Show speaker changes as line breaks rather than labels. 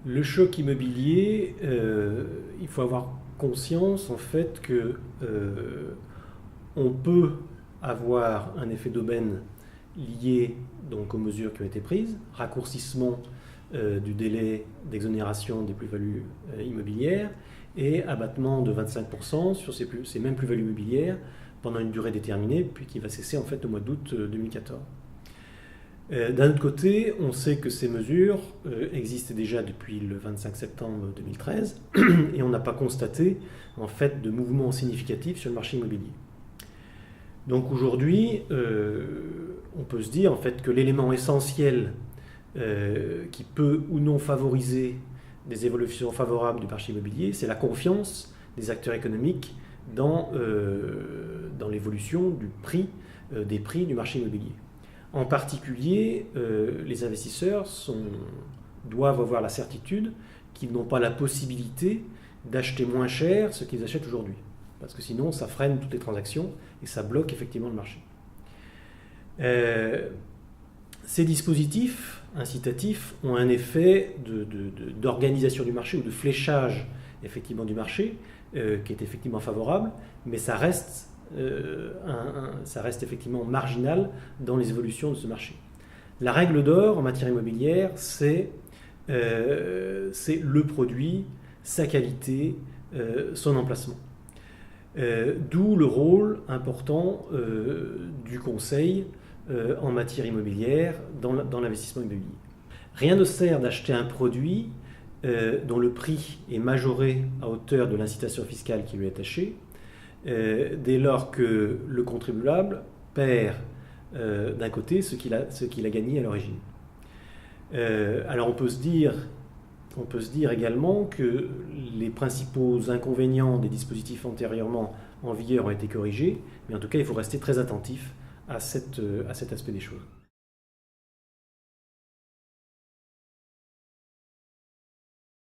Le choc immobilier, il faut avoir conscience en fait que on peut avoir un effet d'aubaine lié donc aux mesures qui ont été prises, raccourcissement du délai d'exonération des plus-values immobilières et abattement de 25% sur ces mêmes plus-values immobilières pendant une durée déterminée, puis qui va cesser en fait au mois d'août 2014. D'un autre côté, on sait que ces mesures existent déjà depuis le 25 septembre 2013 et on n'a pas constaté en fait de mouvements significatifs sur le marché immobilier. Donc aujourd'hui, on peut se dire en fait que l'élément essentiel qui peut ou non favoriser des évolutions favorables du marché immobilier, c'est la confiance des acteurs économiques dans l'évolution des prix du marché immobilier. En particulier, les investisseurs doivent avoir la certitude qu'ils n'ont pas la possibilité d'acheter moins cher ce qu'ils achètent aujourd'hui. Parce que sinon, ça freine toutes les transactions et ça bloque effectivement le marché. Ces dispositifs incitatifs ont un effet d'organisation du marché ou de fléchage effectivement du marché qui est effectivement favorable, mais ça reste effectivement marginal dans les évolutions de ce marché. La règle d'or en matière immobilière, c'est le produit, sa qualité, son emplacement. D'où le rôle important du conseil en matière immobilière dans l'investissement immobilier. Rien ne sert d'acheter un produit dont le prix est majoré à hauteur de l'incitation fiscale qui lui est attachée, dès lors que le contribuable perd d'un côté ce qu'il a gagné à l'origine. Alors on peut se dire également que les principaux inconvénients des dispositifs antérieurement en vigueur ont été corrigés, mais en tout cas il faut rester très attentif à cet aspect des choses.